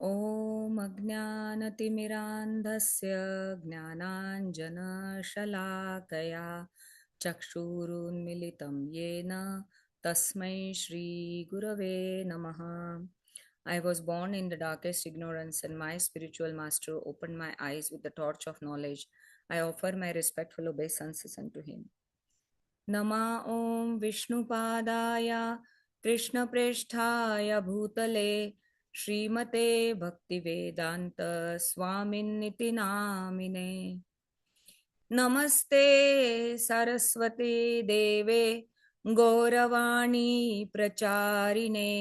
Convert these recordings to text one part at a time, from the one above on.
ॐ अज्ञानतिमिरान्धस्य ज्ञानाञ्जनशलाकया चक्षुरुन्मिलितं येन तस्मै श्रीगुरवे नमः. I was born in the darkest ignorance, and my spiritual master opened my eyes with the torch of knowledge. I offer my respectful obeisances unto him. नमा ॐ विष्णुपादाय कृष्णप्रेष्ठाय भूतले श्रीमते भक्तिवेदान्त स्वामिन्निति नामिने. नमस्ते सरस्वती देवे गौरवाणी प्रचारिणे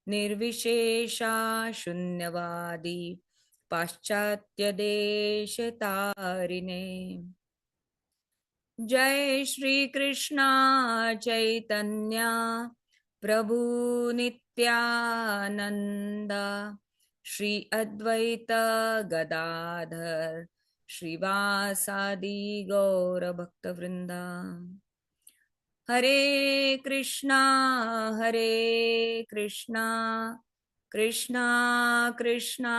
निर्विशेषा शून्यवादी पाश्चात्यदेशतारिणे. जय श्री कृष्णा चैतन्य प्रभु नित्यानंद श्री अद्वैत गदाधर श्रीवासादि गौर भक्त वृंदा. हरे कृष्णा कृष्णा कृष्णा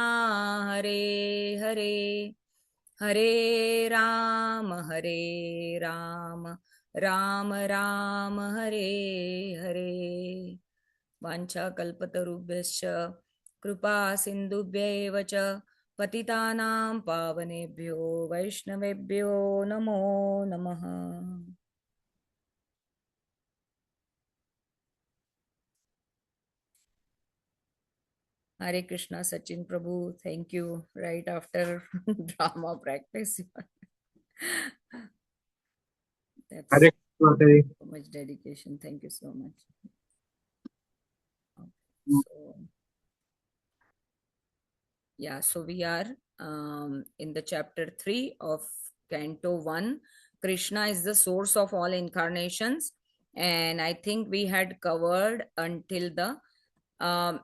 हरे हरे, हरे राम राम राम हरे हरे. वाञ्छाकल्पतरुभ्यश्च कृपा सिन्धुभ्यैव च पतितानां पावनेभ्यो वैष्णवेभ्यो नमो नमः. Hare Krishna, Sachin Prabhu. Thank you. Right after drama practice. That's Hare Krishna, Hare. so much dedication. Thank you so much. So, yeah, so we are in the chapter 3 of Canto 1. Krishna is the source of all incarnations. And I think we had covered until the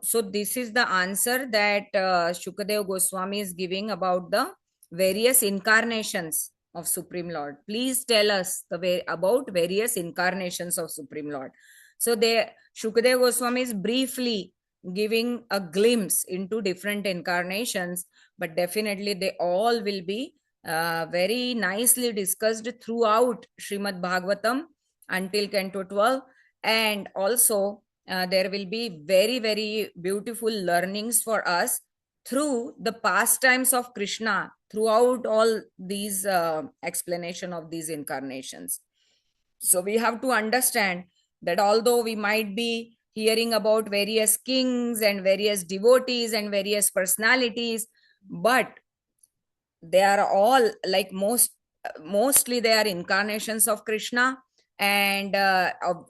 so this is the answer that Shukadev Goswami is giving about the various incarnations of Supreme Lord. Please tell us the way about various incarnations of Supreme Lord. So they Shukadev Goswami is briefly giving a glimpse into different incarnations, but definitely they all will be very nicely discussed throughout Srimad Bhagavatam until Canto 12, and also there will be very, very beautiful learnings for us through the pastimes of Krishna throughout all these explanation of these incarnations. So we have to understand that although we might be hearing about various kings and various devotees and various personalities, but they are all like mostly they are incarnations of Krishna. And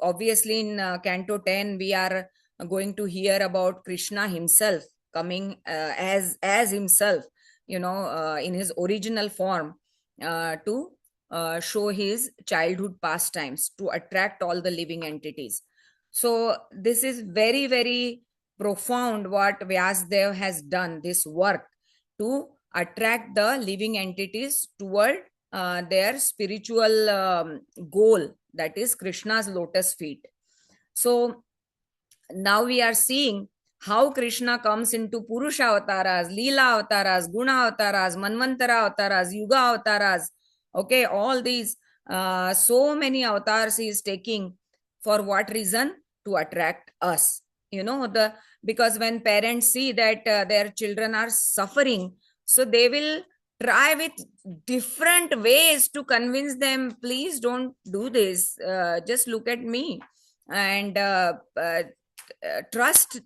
obviously in Canto 10 we are going to hear about Krishna himself coming as himself, in his original form, to show his childhood pastimes to attract all the living entities. So this is very, very profound what Vyasdev has done, this work to attract the living entities toward their spiritual goal, that is Krishna's lotus feet. So now we are seeing how Krishna comes into Purusha avatars, Leela avatars, Guna avatars, Manvantara avatars, Yuga avatars. Okay, all these so many avatars he is taking. For what reason? To attract us. Because when parents see that their children are suffering, so they will try with different ways to convince them, please don't do this, just look at me, and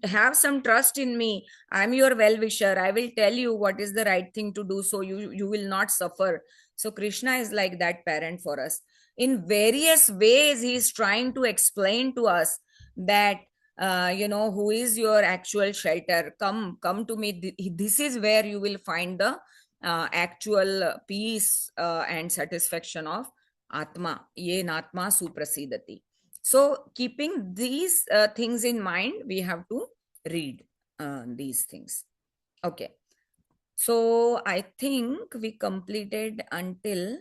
have some trust in me. I'm your well wisher, I will tell you what is the right thing to do, so you will not suffer. So Krishna is like that parent for us. In various ways he is trying to explain to us that who is your actual shelter. Come to me. This is where you will find the actual peace and satisfaction of atma. Ye natma suprasidati. So keeping these things in mind, we have to read these things. Okay. So I think we completed until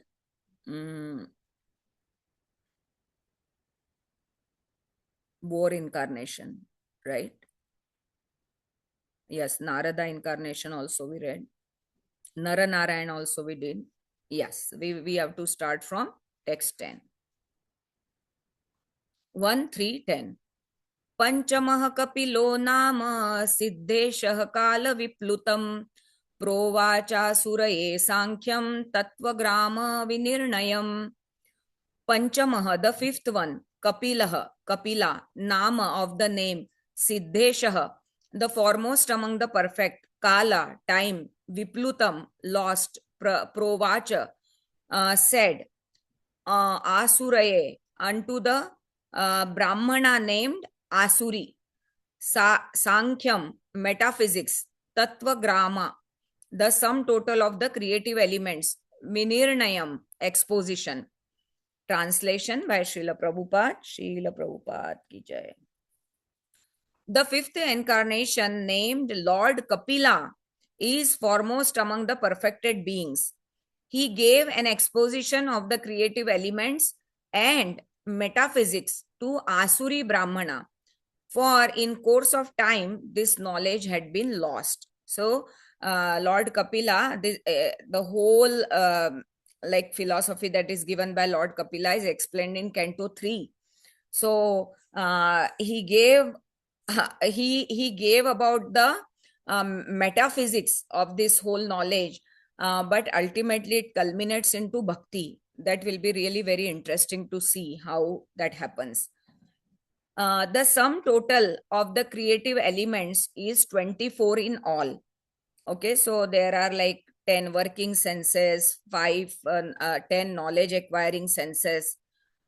war incarnation, right? Yes, Narada incarnation also we read. Naranarayan also we did. Yes, we have to start from text 10. 1, 3, 10. पंचमः कपिलो नाम सिद्धेशः कालविप्लुतम् प्रोवाचासुरये सांख्यं तत्त्वग्राम विनिर्णयम्. Panchamah, the fifth one, Kapila, Nama of the name, Siddheshah, the foremost among the perfect, Kala, time, Viplutam, lost, Provacha, said, Asuraye, unto the Brahmana named Asuri, Sankhyam, metaphysics, Tattva Grama, the sum total of the creative elements, Vinirnayam, exposition. Translation by Srila Prabhupada ki jai. The fifth incarnation, named Lord Kapila, is foremost among the perfected beings. He gave an exposition of the creative elements and metaphysics to Asuri Brahmana, for in course of time this knowledge had been lost. So Lord Kapila, the whole like philosophy that is given by Lord Kapila is explained in Canto 3. So he gave he gave about the metaphysics of this whole knowledge, but ultimately it culminates into bhakti. That will be really very interesting to see how that happens. The sum total of the creative elements is 24 in all. Okay, so there are like 10 working senses, 10 knowledge acquiring senses,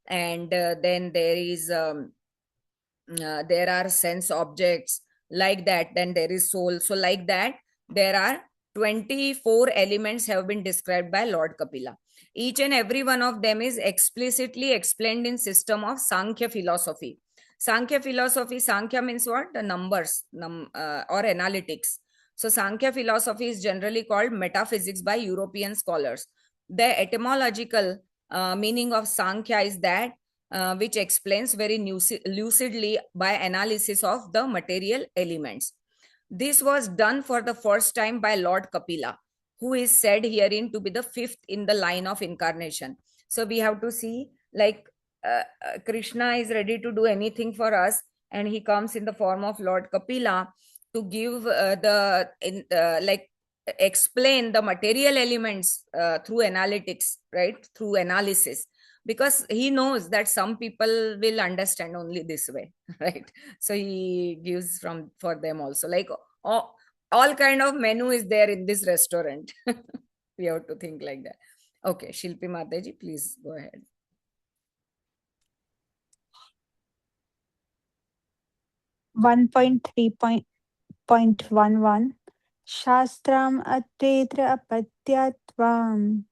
and then there are sense objects like that. Then there is soul. So like that, there are 24 elements have been described by Lord Kapila. Each and every one of them is explicitly explained in system of Sankhya philosophy. Sankhya philosophy, Sankhya means what? The numbers or analytics. So Sankhya philosophy is generally called metaphysics by European scholars. The etymological meaning of Sankhya is that which explains very lucidly by analysis of the material elements. This was done for the first time by Lord Kapila, who is said herein to be the fifth in the line of incarnation. So we have to see, like Krishna is ready to do anything for us, and he comes in the form of Lord Kapila to give explain the material elements through analytics, right? Through analysis, because he knows that some people will understand only this way, right? So he gives for them also, like all kind of menu is there in this restaurant. We have to think like that. Okay, Shilpi Mataji, please go ahead. 1.3.11 Shastram Atretra Apathyatvam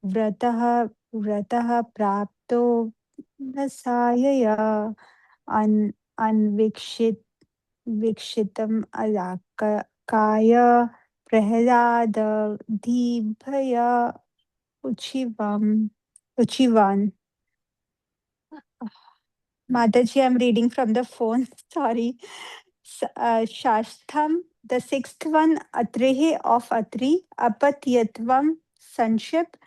Vratah Prapto Nasayaya Vikshitam Alakaya Prahlada Dibhaya Uchivan. Mataji, I'm reading from the phone. Sorry. Shashtham, the sixth one, Atrehe of Atri, Apatyatvam, sonship,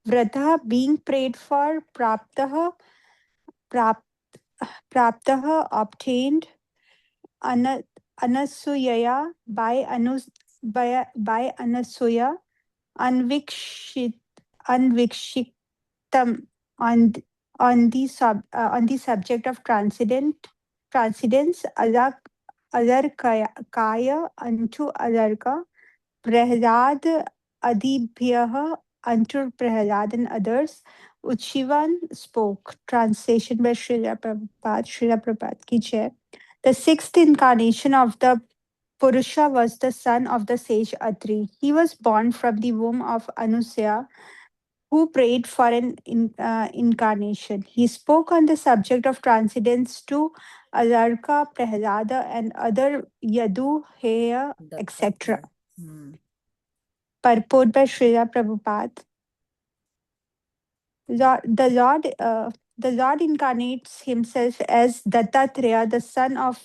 Vrata, being prayed for, Praptaha, obtained, Anasuyaya, by Anasuya, Anvikshitam, on the subject of transcendence, Alarkaya unto Alarka, Prahlad Adibhyah unto Prahlad and others. Uchivan spoke. Translation by Srila Prabhupada ki jai. The sixth incarnation of the Purusha was the son of the sage Atri. He was born from the womb of Anusaya, who prayed for an incarnation. He spoke on the subject of transcendence to Alarka, Prahlada, and other Yadu, Heya, etc. Purport by Srila Prabhupada. The Lord incarnates himself as Dattatreya, the son of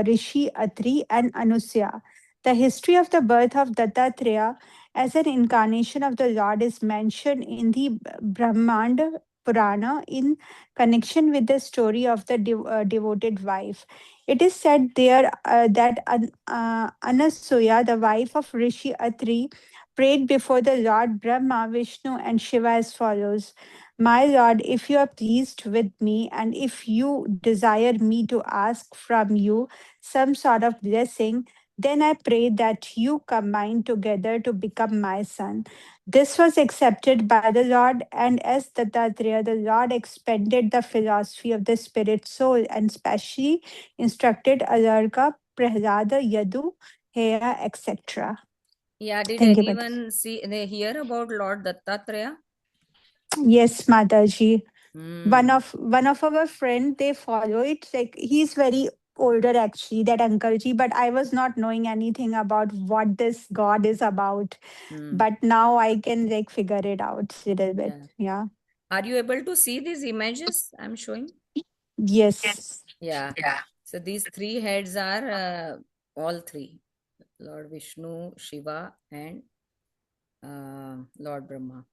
Rishi Atri and Anusya. The history of the birth of Dattatreya as an incarnation of the Lord is mentioned in the Brahmanda Purana in connection with the story of the devoted wife. It is said there that Anasuya, the wife of Rishi Atri, prayed before the Lord Brahma, Vishnu, and Shiva as follows: My Lord, if you are pleased with me, and if you desire me to ask from you some sort of blessing, then I pray that you combine together to become my son. This was accepted by the Lord, and as Dattatreya, the Lord expanded the philosophy of the spirit soul and specially instructed Alarka, Prahlada, Yadu, Heya, etc. Yeah, did Thank you, Mataji. anyone hear about Lord Dattatreya? Yes, Mataji. Hmm. One of our friend, they follow it. Like, he's very older actually, that uncle ji, but I was not knowing anything about what this god is about. Hmm. But now I can like figure it out a little bit. Yeah. Yeah. Are you able to see these images I'm showing? Yes. Yeah. So these three heads are all three: Lord Vishnu, Shiva, and Lord Brahma.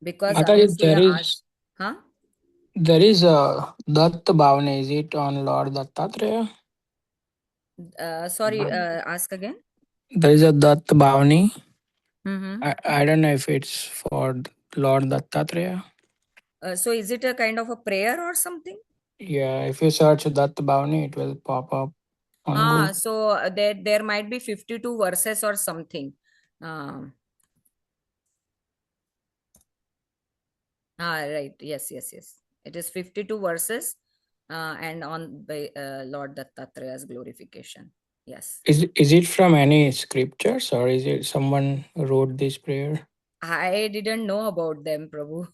Because Mataji, Anasuya asked, huh? there is a Datta Bhavana. Is it on Lord Dattatreya? Sorry, ask again. There is a Datta Bhavani. Mm-hmm. I don't know if it's for Lord Dattatreya. So is it a kind of a prayer or something? Yeah, if you search Datta Bhavani, it will pop up on Google. So there might be 52 verses or something. Um, right. Yes. It is 52 verses, and on by Lord Dattatreya's glorification. Yes. Is it from any scriptures or is it someone wrote this prayer? I didn't know about them, Prabhu.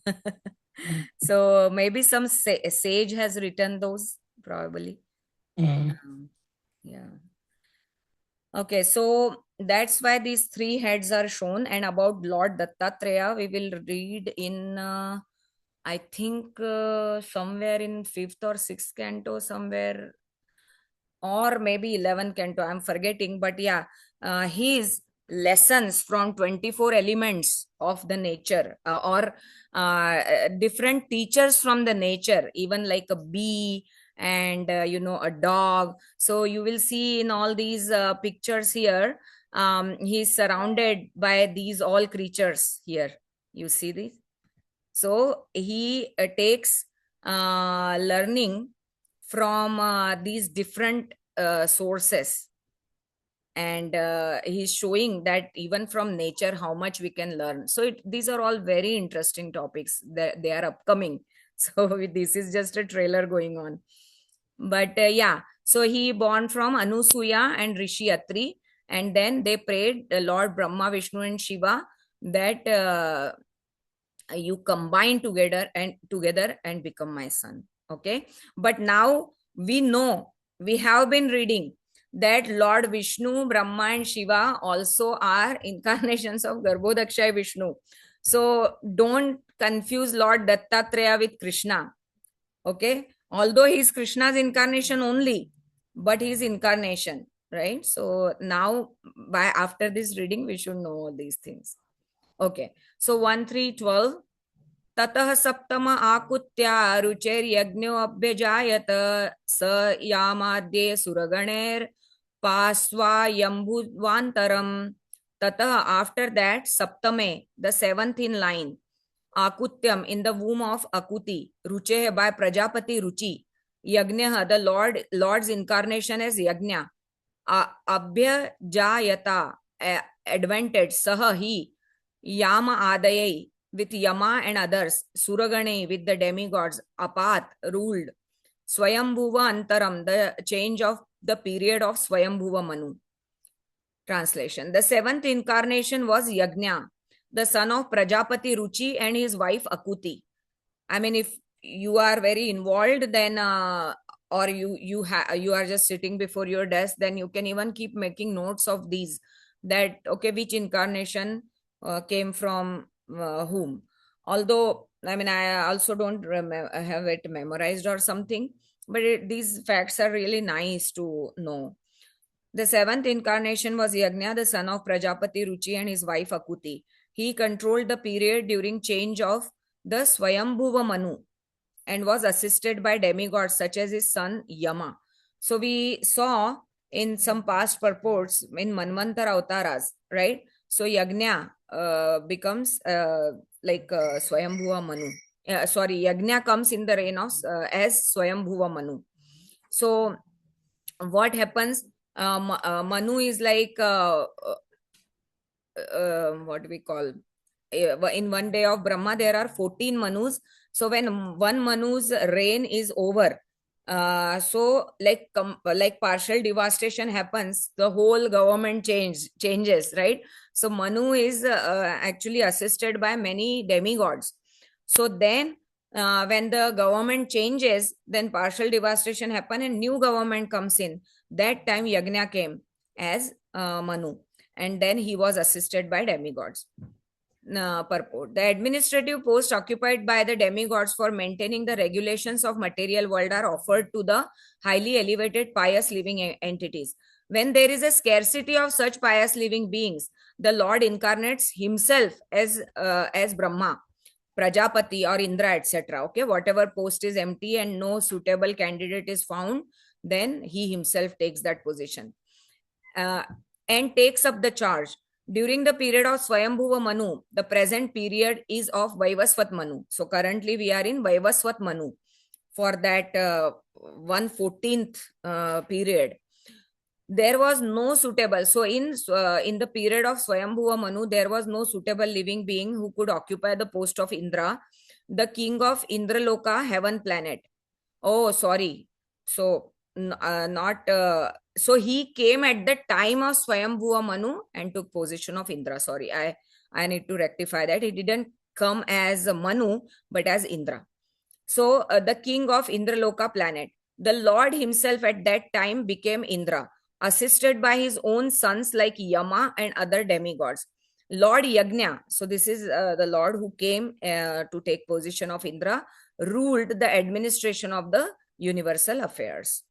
So maybe some sage has written those, probably. Mm. Yeah. Okay, so that's why these three heads are shown. And about Lord Dattatreya, we will read in, I think, somewhere in fifth or sixth canto, somewhere, or maybe 11th canto. I'm forgetting, but yeah, his lessons from 24 elements of the nature, or different teachers from the nature, even like a bee and a dog. So you will see in all these pictures here, he's surrounded by these all creatures here. You see this? So he takes learning from these different sources, and he's showing that even from nature how much we can learn. So these are all very interesting topics that they are upcoming. So this is just a trailer going on, but yeah, so he born from Anusuya and Rishi Atri, and then they prayed Lord Brahma, Vishnu, and Shiva that you combine together and become my son. Okay, but now we know, we have been reading that Lord Vishnu, Brahma, and Shiva also are incarnations of Garbhodakshay Vishnu. So don't confuse Lord Dattatreya with Krishna. Okay, although he is Krishna's incarnation only, but he is incarnation, right? So now, by after this reading, we should know all these things. Okay, so 1 3 12. ततः सप्तम आकुत्या रुचेर्यज्ञोऽभ्यजायत स यामाद्ये सुरगणैर्पास्वायम्भुवान्तरम्. Tata, after that, Saptame, the seventh in line, Akutyam, in the womb of Akuti, Ruche, by Prajapati Ruchi, Yagnya, the Lord's incarnation as Yagnya, Abhya Jayata, advented, Saha, he, Yama Adayai, with Yama and others, Suragane, with the demigods, Apat, ruled, Swayambhuva Antaram, the change of the period of Swayambhuva Manu. Translation: the seventh incarnation was Yagnya, the son of Prajapati Ruchi and his wife Akuti. I mean, if you are very involved, then or you are just sitting before your desk, then you can even keep making notes of these, that okay, which incarnation came from whom. Although I mean, I also don't have it memorized or something, but these facts are really nice to know. The seventh incarnation was Yagna, the son of Prajapati Ruchi and his wife Akuti. He controlled the period during change of the Swayambhuva Manu and was assisted by demigods such as his son Yama. So we saw in some past purports in Manvantar Avtaras, right? So Yagna becomes like Swayambhuva Manu. Yagna comes in the reign of as Swayambhuva Manu. So what happens? Manu is like what we call in one day of Brahma there are 14 Manus. So when one Manu's reign is over, so like partial devastation happens, the whole government changes, right? So Manu is actually assisted by many demigods. So then when the government changes, then partial devastation happen and new government comes in. That time Yagna came as Manu, and then he was assisted by demigods. Purport. The administrative posts occupied by the demigods for maintaining the regulations of material world are offered to the highly elevated pious living entities. When there is a scarcity of such pious living beings, the Lord incarnates himself as Brahma, Prajapati or Indra, etc. Okay, whatever post is empty and no suitable candidate is found, then he himself takes that position and takes up the charge. During the period of Swayambhuva Manu, the present period is of Vaivasvat Manu. So currently we are in Vaivasvat Manu for that 1/14th period. There was no suitable. So in the period of Swayambhuva Manu, there was no suitable living being who could occupy the post of Indra, the king of Indraloka, heaven planet. Oh, sorry. So not so he came at the time of Swayambhuva Manu and took position of Indra. Sorry, I need to rectify that. He didn't come as Manu but as Indra. So the king of Indraloka planet, the Lord himself at that time became Indra, assisted by his own sons like Yama and other demigods. Lord Yagna, so this is the Lord who came to take position of Indra, ruled the administration of the universal affairs.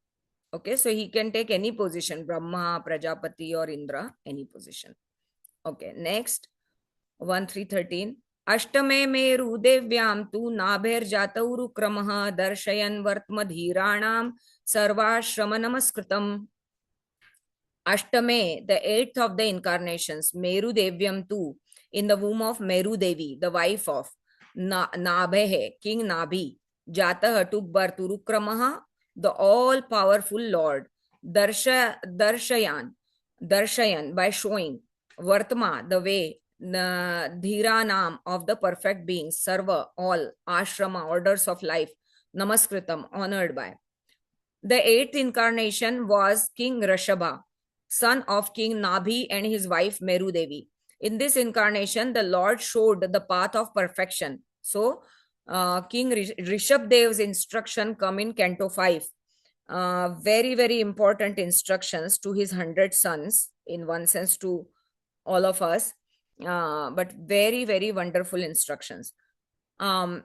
Okay, so he can take any position, Brahma, Prajapati or Indra, any position. Okay, next, 1-3-13. Ashtame meru devyam tu nabher jatau kramaha darshayan vartmadhiranam sarvashrama namaskritam. Ashtame, the 8th of the incarnations, Meru Devyam tu, in the womb of Meru Devi, the wife of Nabhe, King Nabhi, Jata took birth Urukramaha, the all-powerful Lord, Darshayan, by showing, Vartma, the way, Dhiranam, of the perfect beings, Sarva, all, Ashrama, orders of life, Namaskritam, honored by. The 8th incarnation was King Rishabha, son of King Nabhi and his wife Meru Devi. In this incarnation, the Lord showed the path of perfection. So, King Rishabdev's instruction come in Canto 5. Very, very important instructions to his 100 sons, in one sense to all of us, but very, very wonderful instructions. In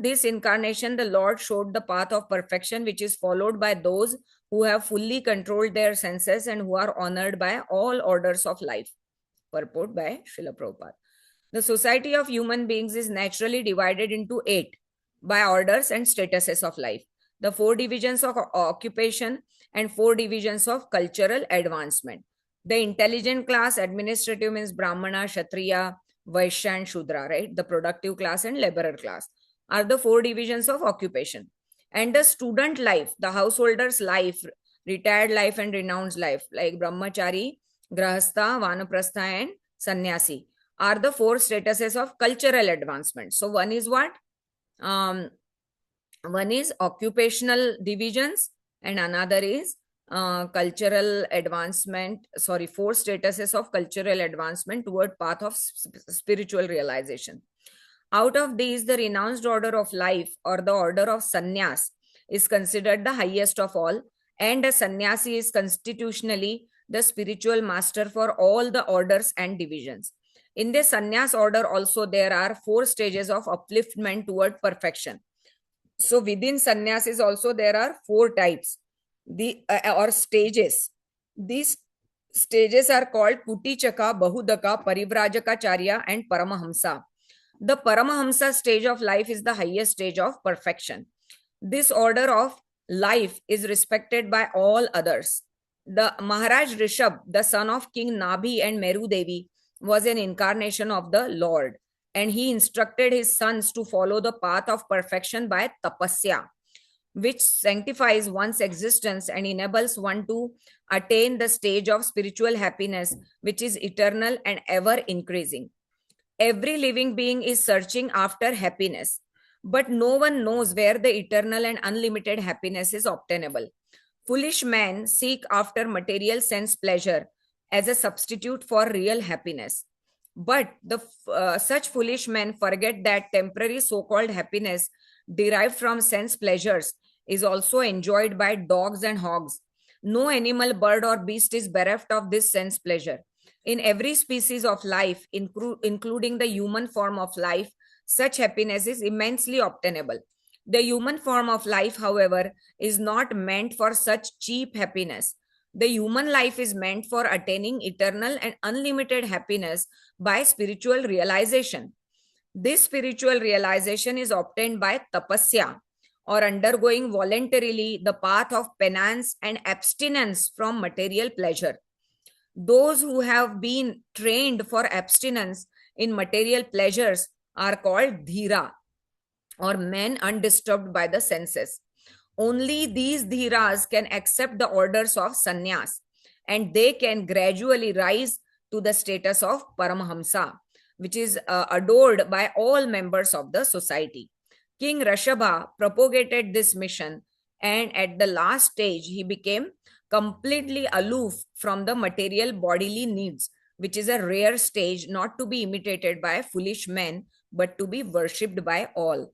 this incarnation, the Lord showed the path of perfection, which is followed by those who have fully controlled their senses and who are honored by all orders of life. Purport by Srila Prabhupada. The society of human beings is naturally divided into 8 by orders and statuses of life. The 4 divisions of occupation and 4 divisions of cultural advancement. The intelligent class, administrative means Brahmana, Kshatriya, Vaishya and Shudra, right? The productive class and laborer class are the 4 divisions of occupation. And the student life, the householder's life, retired life and renounced life, like Brahmachari, Grahastha, Vanaprastha and Sannyasi, are the 4 statuses of cultural advancement. So one is what? One is occupational divisions and another is cultural advancement, 4 statuses of cultural advancement toward path of spiritual realization. Out of these, the renounced order of life or the order of sannyas is considered the highest of all, and a sannyasi is constitutionally the spiritual master for all the orders and divisions. In the sannyas order also there are 4 stages of upliftment toward perfection. So within sannyasis also there are 4 types. or stages. These stages are called Kutichaka, Bahudaka, Parivrajaka and Paramahamsa. The Paramahamsa stage of life is the highest stage of perfection. This order of life is respected by all others. The Maharaj Rishabh, the son of King Nabhi and Meru Devi, was an incarnation of the Lord, and he instructed his sons to follow the path of perfection by tapasya, which sanctifies one's existence and enables one to attain the stage of spiritual happiness, which is eternal and ever increasing. Every living being is searching after happiness, but no one knows where the eternal and unlimited happiness is obtainable. Foolish men seek after material sense pleasure as a substitute for real happiness. But such foolish men forget that temporary so called happiness derived from sense pleasures is also enjoyed by dogs and hogs. No animal, bird, or beast is bereft of this sense pleasure. In every species of life, including the human form of life, such happiness is immensely obtainable. The human form of life, however, is not meant for such cheap happiness. The human life is meant for attaining eternal and unlimited happiness by spiritual realization. This spiritual realization is obtained by tapasya, or undergoing voluntarily the path of penance and abstinence from material pleasure. Those who have been trained for abstinence in material pleasures are called dhira, or men undisturbed by the senses. Only these dhiras can accept the orders of sannyas, and they can gradually rise to the status of Paramahamsa, which is adored by all members of the society. King Rishabha propagated this mission, and at the last stage, he became completely aloof from the material bodily needs, which is a rare stage not to be imitated by foolish men, but to be worshipped by all.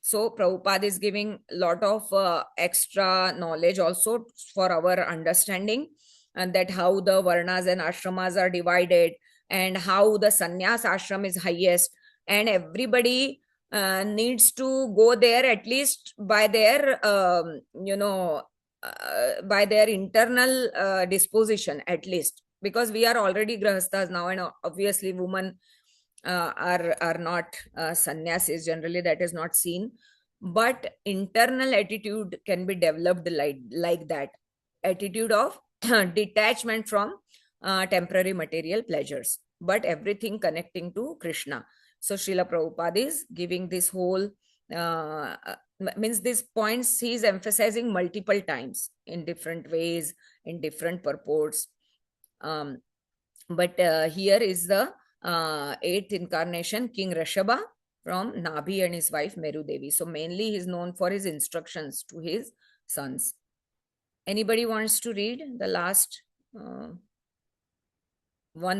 So Prabhupada is giving a lot of extra knowledge also for our understanding, and that how the varnas and ashramas are divided, and how the sannyas ashram is highest, and everybody needs to go there at least by their by their internal disposition, at least, because we are already grahasthas now, and obviously women are not sannyasis. Generally that is not seen, but internal attitude can be developed like that attitude of detachment from temporary material pleasures, but everything connecting to Krishna. So Srila Prabhupada is giving this whole means these points he is emphasizing multiple times in different ways, in different purports. But here is the eighth incarnation, King Rishabha from Nabhi and his wife Meru Devi. So mainly he is known for his instructions to his sons. Anybody wants to read the last 1,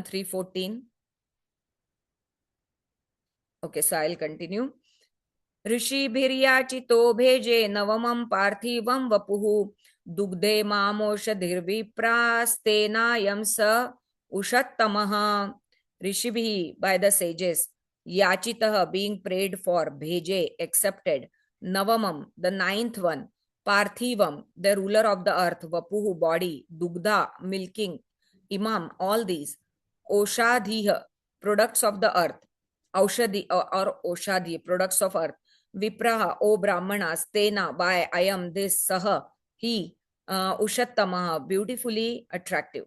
3, 14? Okay, so I'll continue. ऋषिभिर्याचितो भेजे नवमं पार्थिवं वपुः दुग्धे मामोषधिर्विप्रास्तेनायं स उषत्तमः. Rishibhi, by the sages, yachitah, being prayed for, bheje, accepted, navamam, the ninth one, parthivam, the ruler of the earth, vapuhu, body, dugdha, milking, imam, all these, oshadhiha, products of the earth, aushadhi or oshadhi, products of earth, vipraha, O brahmanas, tena, by ayam, this, saha, he, ushattamaha, beautifully attractive.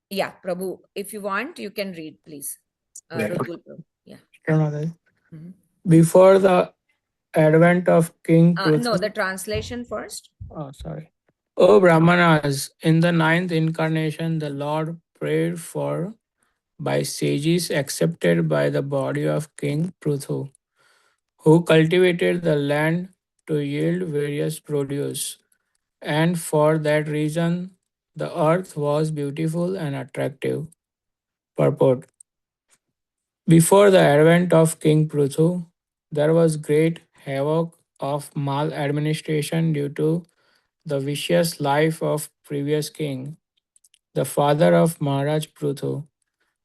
Yeah, Prabhu, if you want, you can read, please. Rutul Prabhu. Yeah. Mm-hmm. Before the advent of King Pruthu. No, the translation first. Oh, sorry. O Brahmanas, in the ninth incarnation, the Lord prayed for by sages accepted by the body of King Pruthu, who cultivated the land to yield various produce. And for that reason, the earth was beautiful and attractive. Purport. Before the advent of King Pruthu, there was great havoc of maladministration due to the vicious life of previous king, the father of Maharaj Pruthu.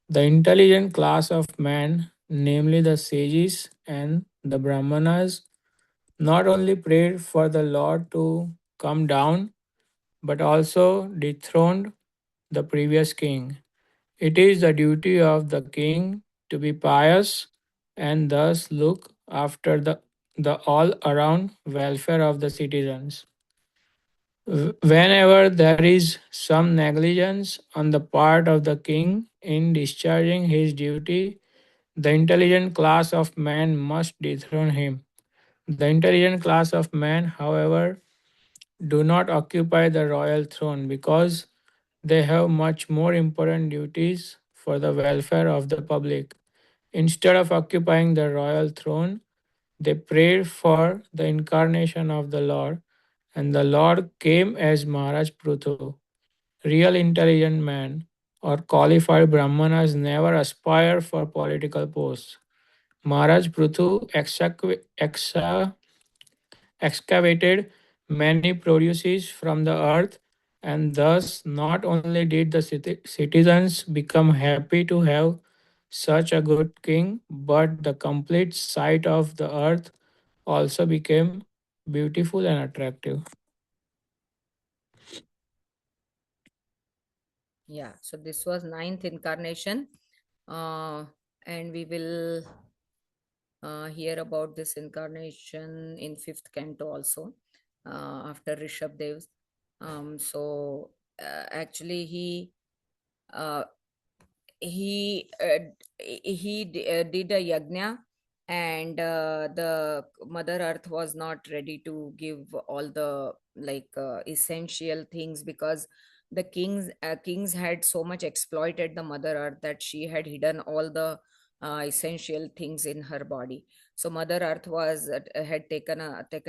The intelligent class of men, namely the sages and the brahmanas, not only prayed for the Lord to come down, but also dethroned the previous king. It is the duty of the king to be pious and thus look after the all around welfare of the citizens. Whenever there is some negligence on the part of the king in discharging his duty, the intelligent class of man must dethrone him. The intelligent class of man, however, do not occupy the royal throne because they have much more important duties for the welfare of the public. Instead of occupying the royal throne, they prayed for the incarnation of the Lord, and the Lord came as Maharaj Pruthu. Real intelligent men or qualified Brahmanas never aspire for political posts. Maharaj Pruthu excavated many produces from the earth, and thus not only did the citizens become happy to have such a good king, but the complete sight of the earth also became beautiful and attractive. Yeah, so this was ninth incarnation, and we will hear about this incarnation in fifth canto also, after Rishabh Dev's. Actually, uh, he did a yajna, and the Mother Earth was not ready to give all the essential things, because the kings had so much exploited the Mother Earth that she had hidden all the essential things in her body. So Mother Earth was had taken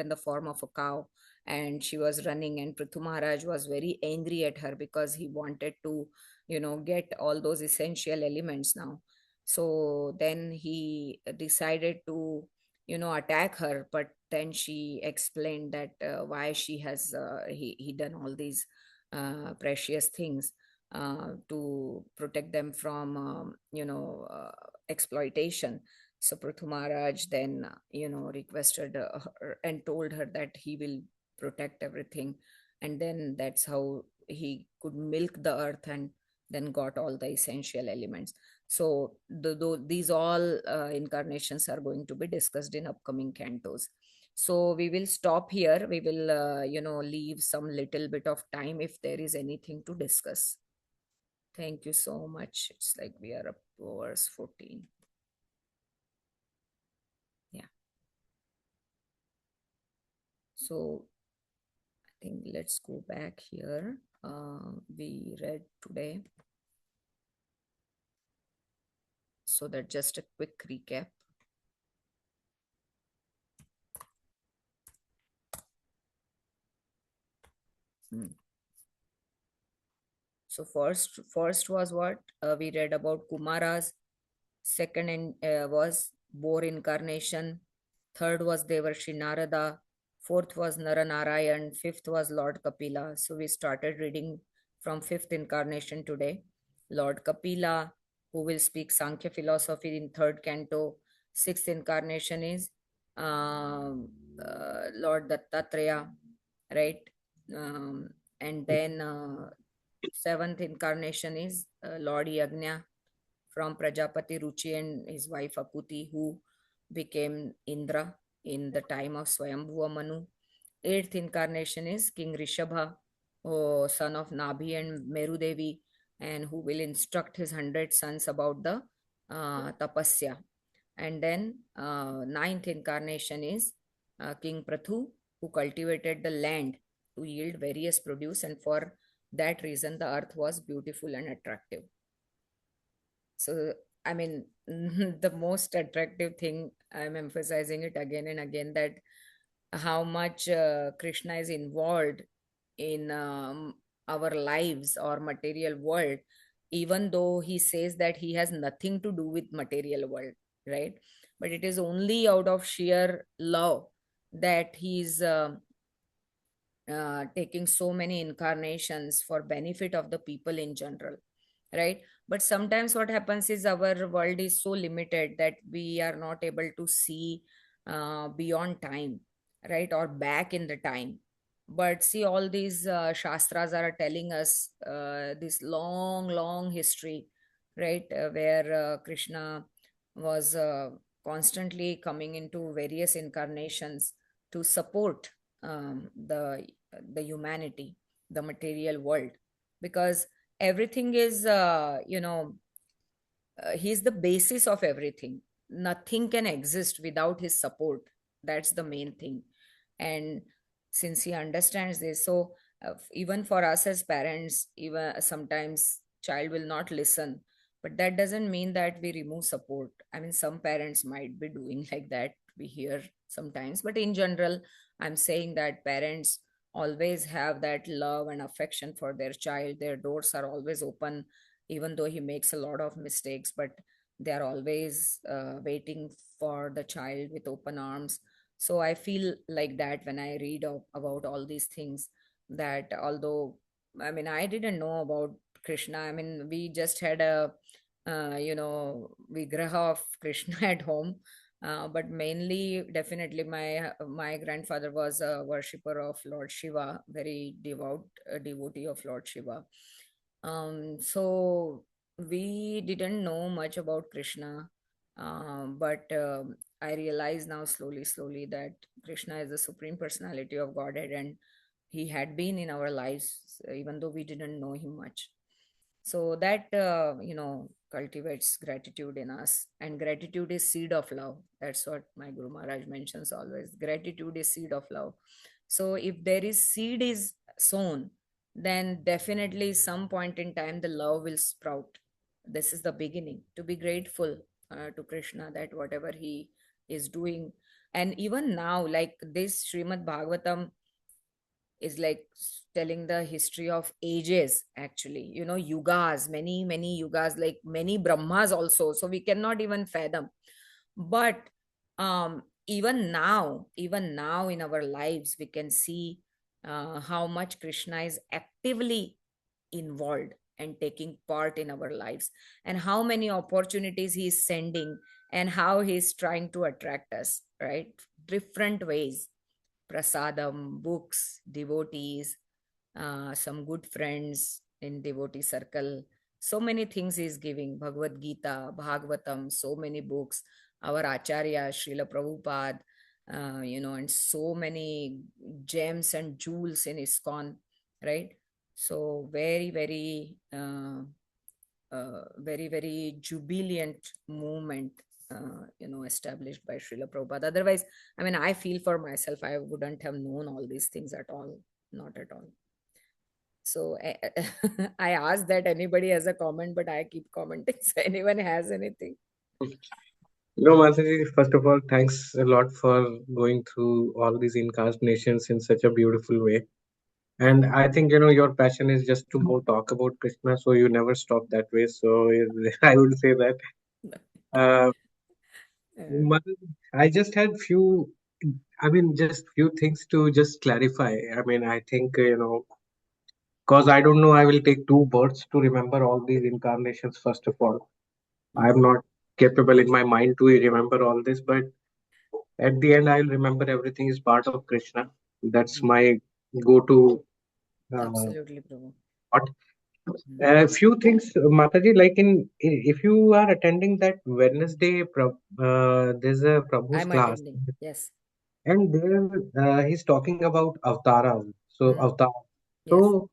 the form of a cow, and she was running, and Prithu Maharaj was very angry at her because he wanted to get all those essential elements now. So then he decided to attack her, but then she explained that why she has he done all these precious things to protect them from exploitation. So Prithu Maharaj then requested her and told her that he will protect everything, and then that's how he could milk the earth and then got all the essential elements. So these all incarnations are going to be discussed in upcoming cantos. So we will stop here. We will leave some little bit of time if there is anything to discuss. Thank you so much. It's like we are up to verse 14. Yeah. So I think let's go back here. We read today. So that just a quick recap. So first was what we read about Kumara's. Second was Boar incarnation. Third was Devarshi Narada. Fourth was Naranarayan. Fifth was Lord Kapila. So we started reading from fifth incarnation today. Lord Kapila, who will speak Sankhya philosophy in third canto. Sixth incarnation is Lord Dattatreya, right? And then seventh incarnation is Lord Yagna from Prajapati Ruchi and his wife Akuti, who became Indra in the time of Swayambhuva Manu. Eighth incarnation is King Rishabha, son of Nabhi and Meru Devi, and who will instruct his 100 sons about the tapasya. And then ninth incarnation is King Prathu, who cultivated the land to yield various produce, and for that reason the earth was beautiful and attractive. So I mean, the most attractive thing, I'm emphasizing it again and again, that how much Krishna is involved in our lives or material world, even though he says that he has nothing to do with material world, right? But it is only out of sheer love that he's taking so many incarnations for benefit of the people in general, right? But sometimes what happens is our world is so limited that we are not able to see beyond time, right, or back in the time. But see, all these shastras are telling us this long history, right? Where Krishna was constantly coming into various incarnations to support the humanity, the material world, because everything is, he's the basis of everything. Nothing can exist without his support. That's the main thing. And since he understands this, so even for us as parents, even sometimes child will not listen, but that doesn't mean that we remove support. I mean, some parents might be doing like that, we hear sometimes, but in general, I'm saying that parents always have that love and affection for their child. Their doors are always open, even though he makes a lot of mistakes, but they are always waiting for the child with open arms. So I feel like that when I read about all these things, that although, I mean, I didn't know about Krishna. I mean, we just had a vigraha of Krishna at home, but mainly, definitely, my grandfather was a worshipper of Lord Shiva, very devout devotee of Lord Shiva. So we didn't know much about Krishna, but I realize now slowly that Krishna is the supreme personality of Godhead, and he had been in our lives even though we didn't know him much. So that cultivates gratitude in us, and gratitude is seed of love. That's what my Guru Maharaj mentions always. Gratitude is seed of love. So if there is seed is sown, then definitely some point in time the love will sprout. This is the beginning. To be grateful to Krishna that whatever he is doing, and even now, like this Srimad Bhagavatam is like telling the history of ages, actually, yugas, many yugas, like many brahmas also, so we cannot even fathom. But even now in our lives we can see how much Krishna is actively involved and taking part in our lives, and how many opportunities he is sending, and how he is trying to attract us, right? Different ways: prasadam, books, devotees, some good friends in devotee circle. So many things he is giving: Bhagavad Gita, Bhagavatam, so many books, our Acharya, Srila Prabhupada, and so many gems and jewels in ISKCON, right? So very jubilant movement, established by Srila Prabhupada. Otherwise, I mean, I feel for myself, I wouldn't have known all these things at all, not at all. So I asked that anybody has a comment, but I keep commenting. So anyone has anything? No, Mataji, first of all, thanks a lot for going through all these incarnations in such a beautiful way. And I think, your passion is just to more talk about Krishna, so you never stop that way. So I would say that. Uh, Mataji, I just had just few things to just clarify. I mean, I think, because I don't know, I will take two births to remember all these incarnations, first of all. I'm not capable in my mind to remember all this, but at the end, I'll remember everything is part of Krishna. That's my go-to Absolutely, Prabhu. thought. A few things, Mataji, like if you are attending that Wednesday, there's a Prabhu's I'm class, attending. Yes. and there he's talking about avatara. So avatar. Yes. So,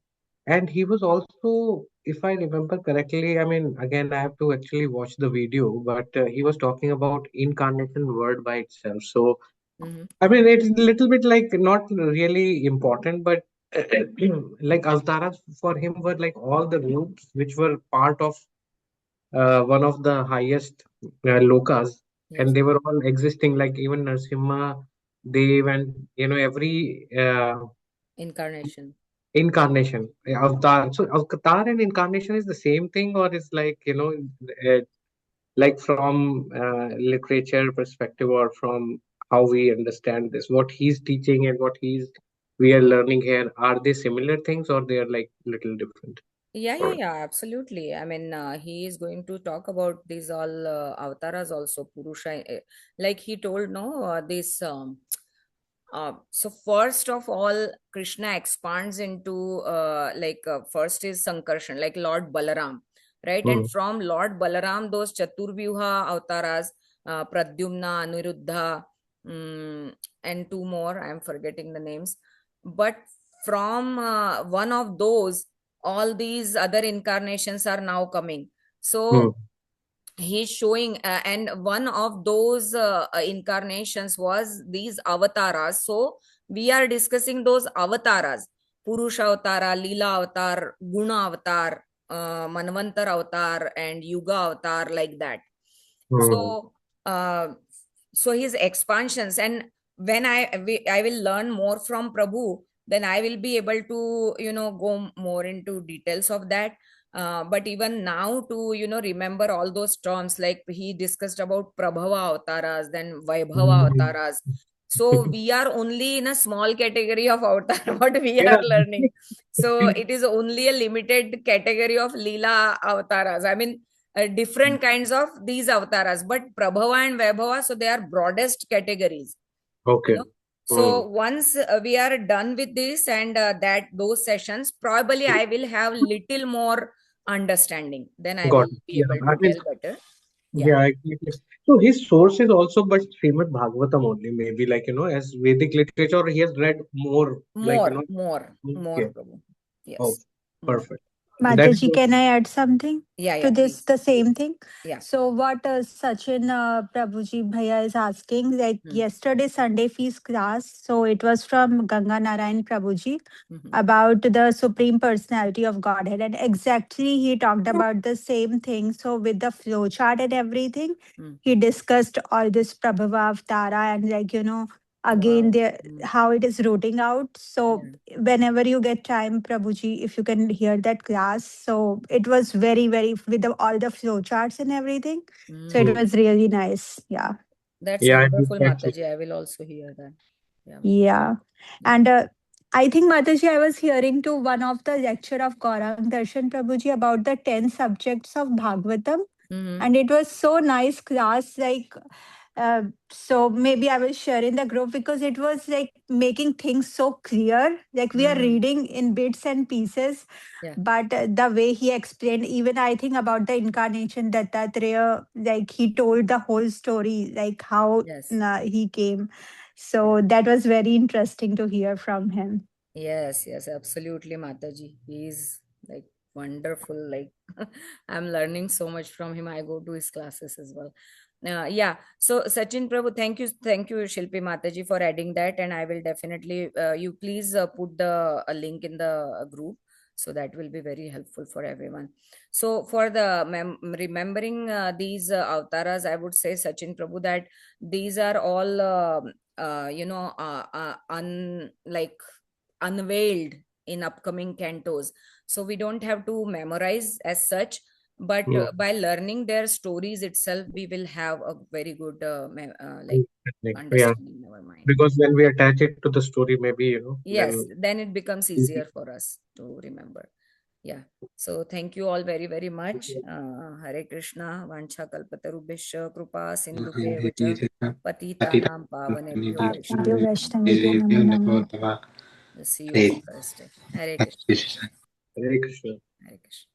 and he was also, if I remember correctly, I mean, again, I have to actually watch the video, but he was talking about incarnation word by itself. So, Mhm. I mean, it's a little bit like not really important, but like avtaras for him were like all the roots which were part of one of the highest lokas, and Yes. they were all existing. Like even Narsimha, Dev, and every Incarnation. incarnation, avatar. So avatar and incarnation is the same thing, or is like like from literature perspective, or from how we understand this, what he's teaching and what we are learning here, are they similar things or they are like little different? Yeah, absolutely. I mean, he is going to talk about these all avatars also, Purusha. Like he told, no, this. So first of all, Krishna expands into first is Sankarshan, like Lord Balaram, right? Hmm. And from Lord Balaram, those Chaturvyuha avtaras, Pradyumna, Aniruddha, and two more, I'm forgetting the names. But from one of those, all these other incarnations are now coming. So he's showing, and one of those incarnations was these avatars. So we are discussing those avatars: Purusha Avatara, Leela Avatar, Guna Avatar, Manvantar Avatar, and Yuga Avatar, like that. So so his expansions, and when I will learn more from Prabhu, then I will be able to go more into details of that. But even now, to remember all those terms, like he discussed about Prabhava avtaras, then Vaibhava avtaras. So we are only in a small category of avatar what we Yeah. are learning. So it is only a limited category of Leela avtaras. I mean, different kinds of these avatars, but Prabhava and Vaibhava, so they are broadest categories. Okay. So once we are done with this and that those sessions, probably I will have little more understanding. Then I Got will it. be Yeah, able I to mean, tell better. yeah, I get it. So his source is also but Srimad Bhagavatam only, maybe like as Vedic literature, he has read more, like More, Okay. Prabhu. Oh, Yes, more. perfect. That is Mataji, can I add something Yeah, to this? please. The same thing. Yeah. So what Sachin Prabhuji Bhaiya is asking, like yesterday Sunday feast class, so it was from Ganga Narayan Prabhuji about the Supreme Personality of Godhead, and exactly he talked about the same thing. So with the flow chart and everything, he discussed all this Prabhava Avtara and again Wow. there how it is rooting out. So whenever you get time, Prabhuji, if you can hear that class, so it was very very with all the flow charts and everything. So it was really nice. Yeah. That's Yeah, I did wonderful, that too. Mataji. I will also hear that. Yeah. Yeah. And I think, Mataji, I was hearing to one of the lecture of Gaurang Darshan Prabhuji about the 10 subjects of Bhagavatam. And it was so nice class. Like, so maybe I will share in the group because it was like making things so clear. Like we are reading in bits and pieces, Yeah. but the way he explained, even I think about the incarnation Dattatreya, like he told the whole story, like how Yes. he came. So that was very interesting to hear from him. Yes, absolutely, Mataji. He's like wonderful. Like I'm learning so much from him. I go to his classes as well. Yeah. So Sachin Prabhu, thank you, Shilpi Mataji, for adding that, and I will definitely you please put the a link in the group, so that will be very helpful for everyone. So for the remembering these avatars, I would say, Sachin Prabhu, that these are all unveiled in upcoming cantos, so we don't have to memorize as such, but by learning their stories itself, we will have a very good Yeah, understanding in our mind. because when we attach it to the story, maybe Yes, then it becomes easier for us to remember. Yeah. So thank you all very, very much. Hare Krishna, Vancha Kalpatarubhishya, Krupa Sindhubhya Vacha, Patitanam Pavanebhyo Pavanebhyo Vaishnavebhyo Namo Vaishnavebhyo Namo Namo. Namo. See you on Thursday. Hare Krishna. Hare Krishna. Hare Krishna.